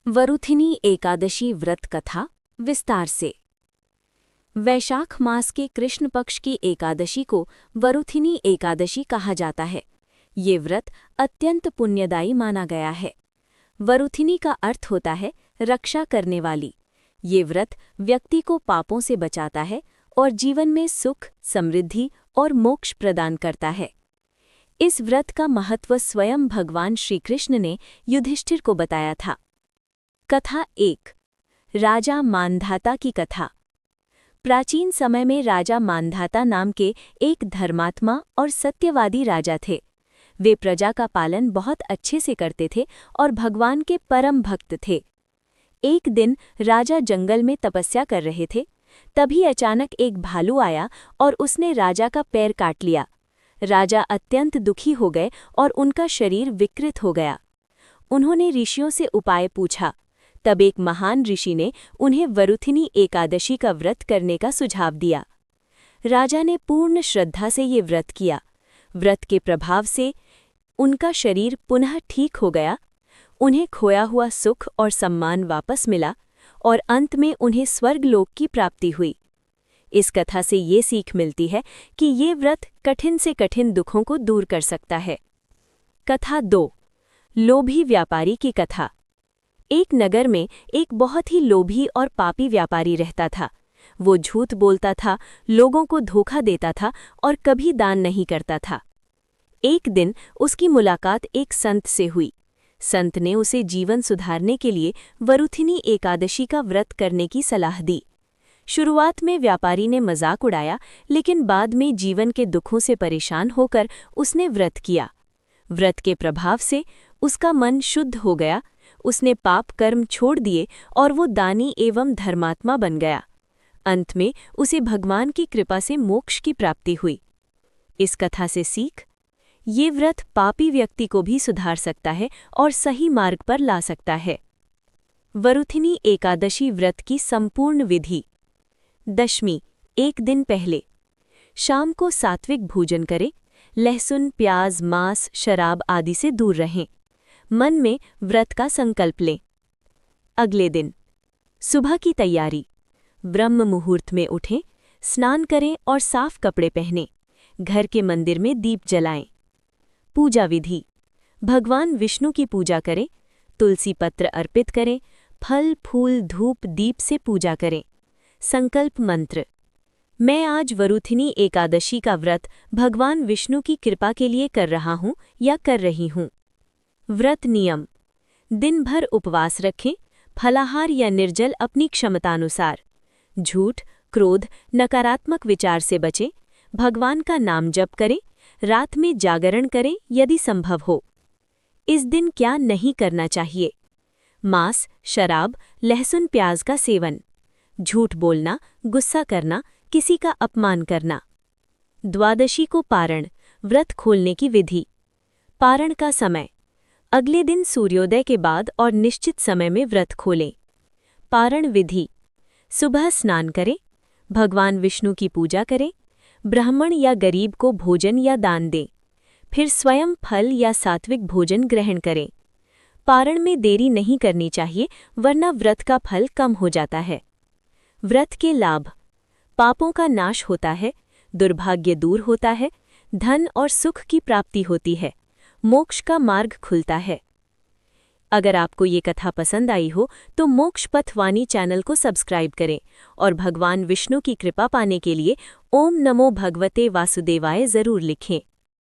वरुथिनी एकादशी व्रत कथा विस्तार से। वैशाख मास के कृष्ण पक्ष की एकादशी को वरुथिनी एकादशी कहा जाता है। ये व्रत अत्यंत पुण्यदायी माना गया है। वरुथिनी का अर्थ होता है रक्षा करने वाली। ये व्रत व्यक्ति को पापों से बचाता है और जीवन में सुख, समृद्धि और मोक्ष प्रदान करता है। इस व्रत का महत्व स्वयं भगवान श्रीकृष्ण ने युधिष्ठिर को बताया था। कथा 1। राजा मानधाता की कथा। प्राचीन समय में राजा मानधाता नाम के एक धर्मात्मा और सत्यवादी राजा थे। वे प्रजा का पालन बहुत अच्छे से करते थे और भगवान के परम भक्त थे। एक दिन राजा जंगल में तपस्या कर रहे थे, तभी अचानक एक भालू आया और उसने राजा का पैर काट लिया। राजा अत्यंत दुखी हो गए और उनका शरीर विकृत हो गया। उन्होंने ऋषियों से उपाय पूछा। तब एक महान ऋषि ने उन्हें वरुथिनी एकादशी का व्रत करने का सुझाव दिया। राजा ने पूर्ण श्रद्धा से ये व्रत किया। व्रत के प्रभाव से उनका शरीर पुनः ठीक हो गया। उन्हें खोया हुआ सुख और सम्मान वापस मिला और अंत में उन्हें स्वर्गलोक की प्राप्ति हुई। इस कथा से ये सीख मिलती है कि ये व्रत कठिन से कठिन दुखों को दूर कर सकता है। कथा 2। लोभी व्यापारी की कथा। एक नगर में एक बहुत ही लोभी और पापी व्यापारी रहता था। वो झूठ बोलता था, लोगों को धोखा देता था और कभी दान नहीं करता था। एक दिन उसकी मुलाकात एक संत से हुई। संत ने उसे जीवन सुधारने के लिए वरुथिनी एकादशी का व्रत करने की सलाह दी। शुरुआत में व्यापारी ने मजाक उड़ाया, लेकिन बाद में जीवन के दुखों से परेशान होकर उसने व्रत किया। व्रत के प्रभाव से उसका मन शुद्ध हो गया। उसने पाप कर्म छोड़ दिए और वो दानी एवं धर्मात्मा बन गया। अंत में उसे भगवान की कृपा से मोक्ष की प्राप्ति हुई। इस कथा से सीख, ये व्रत पापी व्यक्ति को भी सुधार सकता है और सही मार्ग पर ला सकता है। वरुथिनी एकादशी व्रत की संपूर्ण विधि। दशमी, एक दिन पहले शाम को सात्विक भोजन करें। लहसुन, प्याज, मांस, शराब आदि से दूर रहें। मन में व्रत का संकल्प लें। अगले दिन सुबह की तैयारी। ब्रह्म मुहूर्त में उठें, स्नान करें और साफ कपड़े पहनें। घर के मंदिर में दीप जलाएं। पूजा विधि। भगवान विष्णु की पूजा करें। तुलसी पत्र अर्पित करें। फल, फूल, धूप, दीप से पूजा करें। संकल्प मंत्र। मैं आज वरुथिनी एकादशी का व्रत भगवान विष्णु की कृपा के लिए कर रहा हूँ या कर रही हूँ। व्रत नियम। दिन भर उपवास रखें। फलाहार या निर्जल अपनी क्षमतानुसार। झूठ, क्रोध, नकारात्मक विचार से बचें। भगवान का नाम जप करें। रात में जागरण करें यदि संभव हो। इस दिन क्या नहीं करना चाहिए? मांस, शराब, लहसुन, प्याज का सेवन। झूठ बोलना, गुस्सा करना, किसी का अपमान करना। द्वादशी को पारण, व्रत खोलने की विधि। पारण का समय। अगले दिन सूर्योदय के बाद और निश्चित समय में व्रत खोलें। पारण विधि। सुबह स्नान करें। भगवान विष्णु की पूजा करें। ब्राह्मण या गरीब को भोजन या दान दें। फिर स्वयं फल या सात्विक भोजन ग्रहण करें। पारण में देरी नहीं करनी चाहिए, वरना व्रत का फल कम हो जाता है। व्रत के लाभ। पापों का नाश होता है, दुर्भाग्य दूर होता है, धन और सुख की प्राप्ति होती है, मोक्ष का मार्ग खुलता है। अगर आपको ये कथा पसंद आई हो तो मोक्ष पथ वाणी चैनल को सब्सक्राइब करें और भगवान विष्णु की कृपा पाने के लिए ओम नमो भगवते वासुदेवाय जरूर लिखें।